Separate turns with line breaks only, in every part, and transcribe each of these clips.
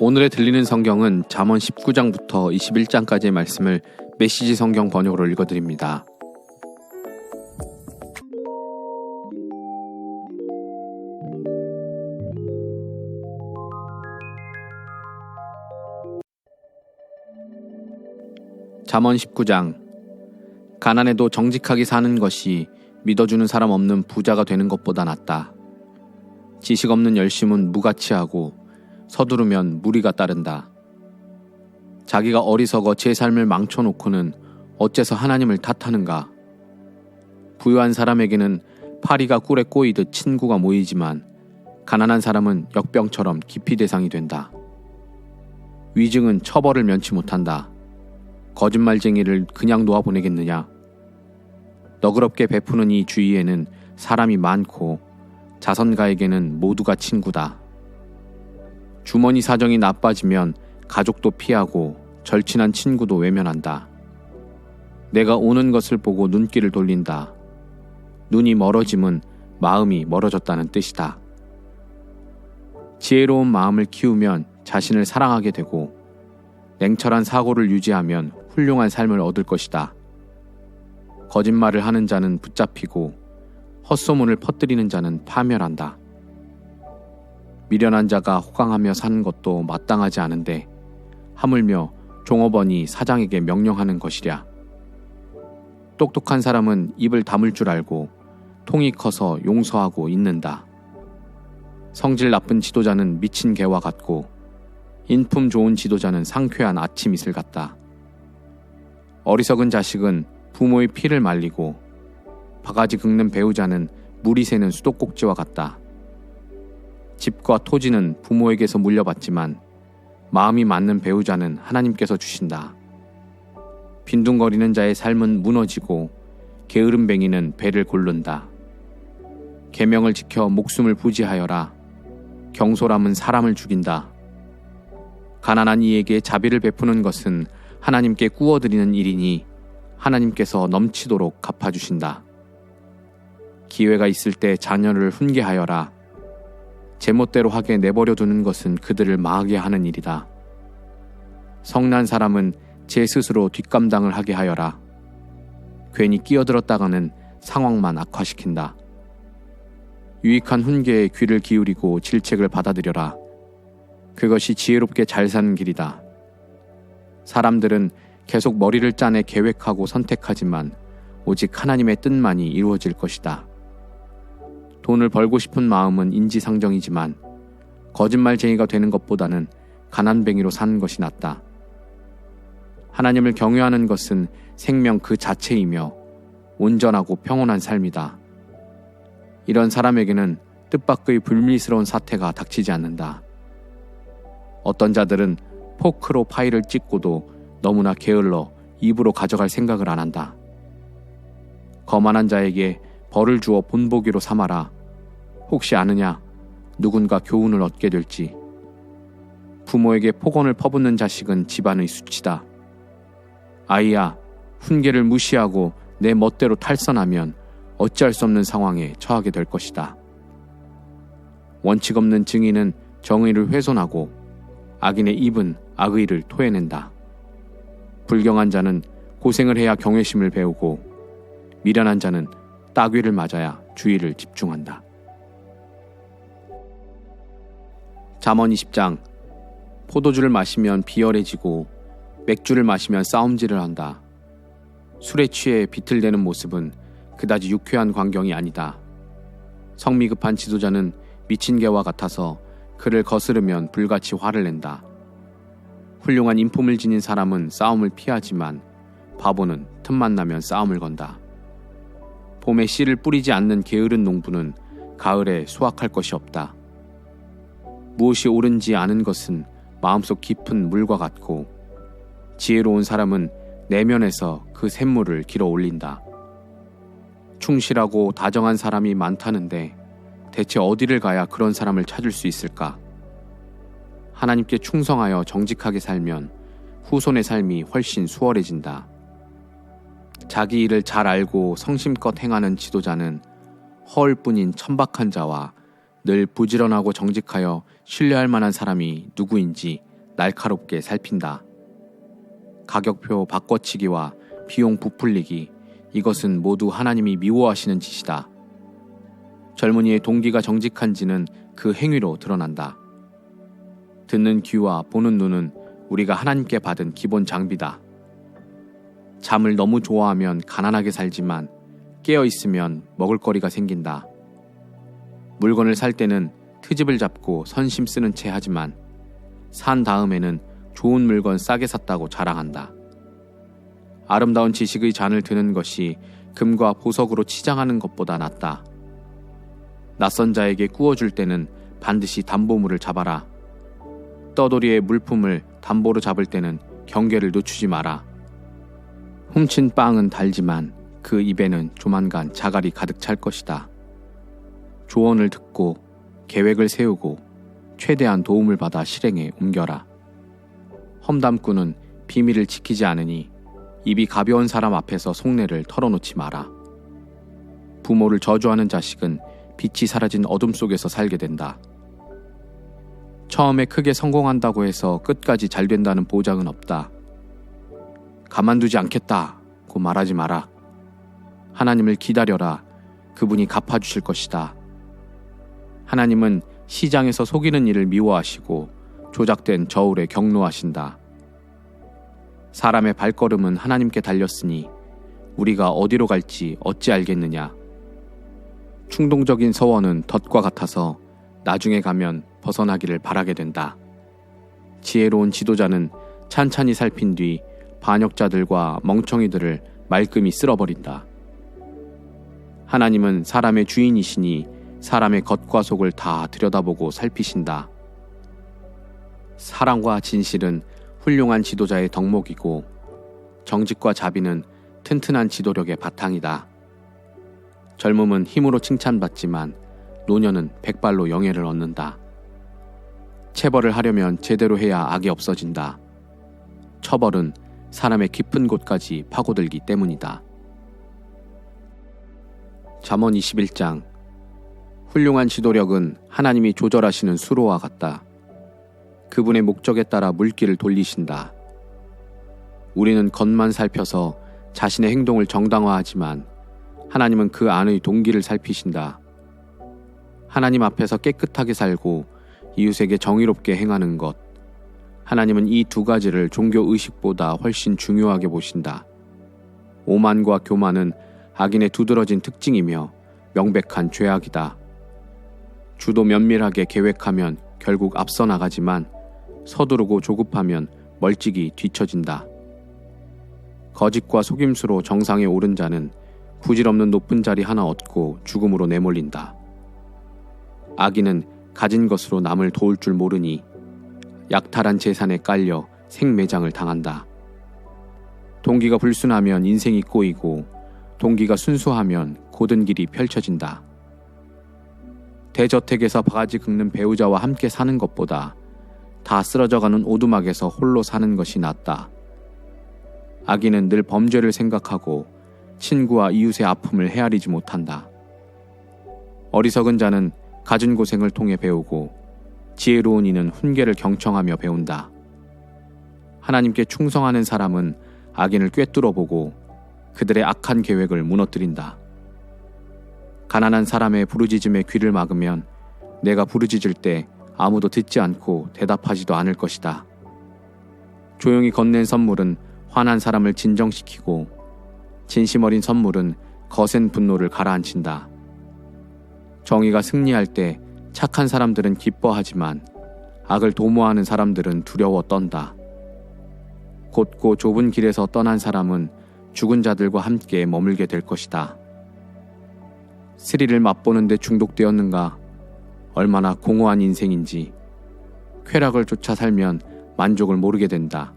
오늘에 들리는 성경은 잠언 19장부터 21장까지의 말씀을 메시지 성경 번역으로 읽어드립니다. 잠언 19장. 가난해도 정직하게 사는 것이 믿어주는 사람 없는 부자가 되는 것보다 낫다. 지식 없는 열심은 무가치하고 서두르면 무리가 따른다. 자기가 어리석어 제 삶을 망쳐놓고는 어째서 하나님을 탓하는가. 부유한 사람에게는 파리가 꿀에 꼬이듯 친구가 모이지만 가난한 사람은 역병처럼 기피 대상이 된다. 위증은 처벌을 면치 못한다. 거짓말쟁이를 그냥 놓아보내겠느냐. 너그럽게 베푸는 이 주위에는 사람이 많고 자선가에게는 모두가 친구다. 주머니 사정이 나빠지면 가족도 피하고 절친한 친구도 외면한다. 내가 오는 것을 보고 눈길을 돌린다. 눈이 멀어짐은 마음이 멀어졌다는 뜻이다. 지혜로운 마음을 키우면 자신을 사랑하게 되고 냉철한 사고를 유지하면 훌륭한 삶을 얻을 것이다. 거짓말을 하는 자는 붙잡히고 헛소문을 퍼뜨리는 자는 파멸한다. 미련한 자가 호강하며 사는 것도 마땅하지 않은데 하물며 종업원이 사장에게 명령하는 것이랴. 똑똑한 사람은 입을 다물 줄 알고 통이 커서 용서하고 잊는다. 성질 나쁜 지도자는 미친 개와 같고 인품 좋은 지도자는 상쾌한 아침 이슬 같다. 어리석은 자식은 부모의 피를 말리고 바가지 긁는 배우자는 물이 새는 수도꼭지와 같다. 집과 토지는 부모에게서 물려받지만 마음이 맞는 배우자는 하나님께서 주신다. 빈둥거리는 자의 삶은 무너지고 게으름뱅이는 배를 고른다. 계명을 지켜 목숨을 부지하여라. 경솔함은 사람을 죽인다. 가난한 이에게 자비를 베푸는 것은 하나님께 꾸어드리는 일이니 하나님께서 넘치도록 갚아주신다. 기회가 있을 때 자녀를 훈계하여라. 제멋대로 하게 내버려 두는 것은 그들을 망하게 하는 일이다. 성난 사람은 제 스스로 뒷감당을 하게 하여라. 괜히 끼어들었다가는 상황만 악화시킨다. 유익한 훈계에 귀를 기울이고 질책을 받아들여라. 그것이 지혜롭게 잘 사는 길이다. 사람들은 계속 머리를 짜내 계획하고 선택하지만 오직 하나님의 뜻만이 이루어질 것이다. 돈을 벌고 싶은 마음은 인지상정이지만 거짓말쟁이가 되는 것보다는 가난뱅이로 사는 것이 낫다. 하나님을 경외하는 것은 생명 그 자체이며 온전하고 평온한 삶이다. 이런 사람에게는 뜻밖의 불미스러운 사태가 닥치지 않는다. 어떤 자들은 포크로 파이를 찍고도 너무나 게을러 입으로 가져갈 생각을 안 한다. 거만한 자에게 벌을 주어 본보기로 삼아라. 혹시 아느냐? 누군가 교훈을 얻게 될지. 부모에게 폭언을 퍼붓는 자식은 집안의 수치다. 아이야, 훈계를 무시하고 내 멋대로 탈선하면 어찌할 수 없는 상황에 처하게 될 것이다. 원칙 없는 증인은 정의를 훼손하고 악인의 입은 악의를 토해낸다. 불경한 자는 고생을 해야 경외심을 배우고 미련한 자는 따귀를 맞아야 주의를 집중한다. 잠언 20장. 포도주를 마시면 비열해지고 맥주를 마시면 싸움질을 한다. 술에 취해 비틀대는 모습은 그다지 유쾌한 광경이 아니다. 성미 급한 지도자는 미친 개와 같아서 그를 거스르면 불같이 화를 낸다. 훌륭한 인품을 지닌 사람은 싸움을 피하지만 바보는 틈만 나면 싸움을 건다. 봄에 씨를 뿌리지 않는 게으른 농부는 가을에 수확할 것이 없다. 무엇이 옳은지 아는 것은 마음속 깊은 물과 같고 지혜로운 사람은 내면에서 그 샘물을 길어 올린다. 충실하고 다정한 사람이 많다는데 대체 어디를 가야 그런 사람을 찾을 수 있을까? 하나님께 충성하여 정직하게 살면 후손의 삶이 훨씬 수월해진다. 자기 일을 잘 알고 성심껏 행하는 지도자는 허울 뿐인 천박한 자와 늘 부지런하고 정직하여 신뢰할 만한 사람이 누구인지 날카롭게 살핀다. 가격표 바꿔치기와 비용 부풀리기, 이것은 모두 하나님이 미워하시는 짓이다. 젊은이의 동기가 정직한지는 그 행위로 드러난다. 듣는 귀와 보는 눈은 우리가 하나님께 받은 기본 장비다. 잠을 너무 좋아하면 가난하게 살지만 깨어있으면 먹을거리가 생긴다. 물건을 살 때는 트집을 잡고 선심 쓰는 채 하지만 산 다음에는 좋은 물건 싸게 샀다고 자랑한다. 아름다운 지식의 잔을 드는 것이 금과 보석으로 치장하는 것보다 낫다. 낯선 자에게 구워줄 때는 반드시 담보물을 잡아라. 떠돌이의 물품을 담보로 잡을 때는 경계를 늦추지 마라. 훔친 빵은 달지만 그 입에는 조만간 자갈이 가득 찰 것이다. 조언을 듣고 계획을 세우고 최대한 도움을 받아 실행에 옮겨라. 험담꾼은 비밀을 지키지 않으니 입이 가벼운 사람 앞에서 속내를 털어놓지 마라. 부모를 저주하는 자식은 빛이 사라진 어둠 속에서 살게 된다. 처음에 크게 성공한다고 해서 끝까지 잘 된다는 보장은 없다. 가만두지 않겠다고 말하지 마라. 하나님을 기다려라. 그분이 갚아주실 것이다. 하나님은 시장에서 속이는 일을 미워하시고 조작된 저울에 경노하신다. 사람의 발걸음은 하나님께 달렸으니 우리가 어디로 갈지 어찌 알겠느냐. 충동적인 서원은 덫과 같아서 나중에 가면 벗어나기를 바라게 된다. 지혜로운 지도자는 찬찬히 살핀 뒤 반역자들과 멍청이들을 말끔히 쓸어버린다. 하나님은 사람의 주인이시니 사람의 겉과 속을 다 들여다보고 살피신다. 사랑과 진실은 훌륭한 지도자의 덕목이고 정직과 자비는 튼튼한 지도력의 바탕이다. 젊음은 힘으로 칭찬받지만 노년은 백발로 영예를 얻는다. 체벌을 하려면 제대로 해야 악이 없어진다. 처벌은 사람의 깊은 곳까지 파고들기 때문이다. 잠언 21장. 훌륭한 지도력은 하나님이 조절하시는 수로와 같다. 그분의 목적에 따라 물길을 돌리신다. 우리는 겉만 살펴서 자신의 행동을 정당화하지만 하나님은 그 안의 동기를 살피신다. 하나님 앞에서 깨끗하게 살고 이웃에게 정의롭게 행하는 것. 하나님은 이 두 가지를 종교 의식보다 훨씬 중요하게 보신다. 오만과 교만은 악인의 두드러진 특징이며 명백한 죄악이다. 주도 면밀하게 계획하면 결국 앞서 나가지만 서두르고 조급하면 멀찍이 뒤처진다. 거짓과 속임수로 정상에 오른 자는 부질없는 높은 자리 하나 얻고 죽음으로 내몰린다. 악인은 가진 것으로 남을 도울 줄 모르니 약탈한 재산에 깔려 생매장을 당한다. 동기가 불순하면 인생이 꼬이고 동기가 순수하면 고든 길이 펼쳐진다. 대저택에서 바가지 긁는 배우자와 함께 사는 것보다 다 쓰러져가는 오두막에서 홀로 사는 것이 낫다. 악인은 늘 범죄를 생각하고 친구와 이웃의 아픔을 헤아리지 못한다. 어리석은 자는 갖은 고생을 통해 배우고 지혜로운 이는 훈계를 경청하며 배운다. 하나님께 충성하는 사람은 악인을 꿰뚫어보고 그들의 악한 계획을 무너뜨린다. 가난한 사람의 부르짖음에 귀를 막으면 내가 부르짖을 때 아무도 듣지 않고 대답하지도 않을 것이다. 조용히 건넨 선물은 화난 사람을 진정시키고 진심 어린 선물은 거센 분노를 가라앉힌다. 정의가 승리할 때 착한 사람들은 기뻐하지만 악을 도모하는 사람들은 두려워 떤다. 곧고 좁은 길에서 떠난 사람은 죽은 자들과 함께 머물게 될 것이다. 스릴을 맛보는 데 중독되었는가? 얼마나 공허한 인생인지. 쾌락을 쫓아 살면 만족을 모르게 된다.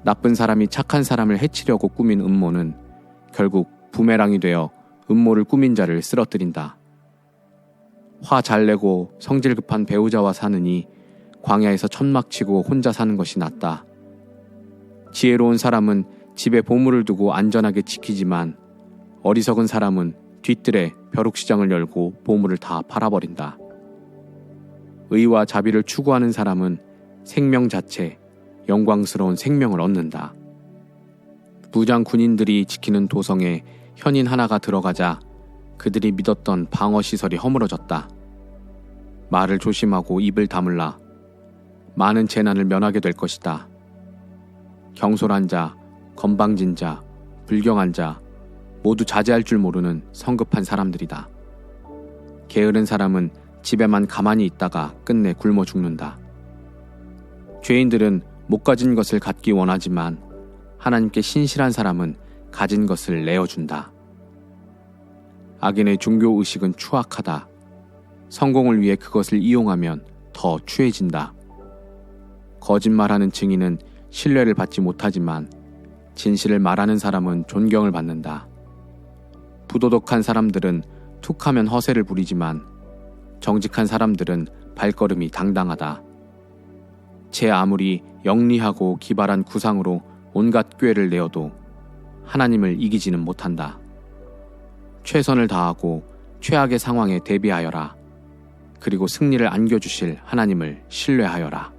나쁜 사람이 착한 사람을 해치려고 꾸민 음모는 결국 부메랑이 되어 음모를 꾸민 자를 쓰러뜨린다. 화 잘 내고 성질 급한 배우자와 사느니 광야에서 천막 치고 혼자 사는 것이 낫다. 지혜로운 사람은 집에 보물을 두고 안전하게 지키지만 어리석은 사람은 뒤뜰에 벼룩시장을 열고 보물을 다 팔아버린다. 의와 자비를 추구하는 사람은 생명 자체, 영광스러운 생명을 얻는다. 무장 군인들이 지키는 도성에 현인 하나가 들어가자 그들이 믿었던 방어시설이 허물어졌다. 말을 조심하고 입을 다물라. 많은 재난을 면하게 될 것이다. 경솔한 자, 건방진 자, 불경한 자 모두 자제할 줄 모르는 성급한 사람들이다. 게으른 사람은 집에만 가만히 있다가 끝내 굶어 죽는다. 죄인들은 못 가진 것을 갖기 원하지만 하나님께 신실한 사람은 가진 것을 내어준다. 악인의 종교의식은 추악하다. 성공을 위해 그것을 이용하면 더 추해진다. 거짓말하는 증인은 신뢰를 받지 못하지만 진실을 말하는 사람은 존경을 받는다. 부도덕한 사람들은 툭하면 허세를 부리지만 정직한 사람들은 발걸음이 당당하다. 제 아무리 영리하고 기발한 구상으로 온갖 꾀를 내어도 하나님을 이기지는 못한다. 최선을 다하고 최악의 상황에 대비하여라. 그리고 승리를 안겨주실 하나님을 신뢰하여라.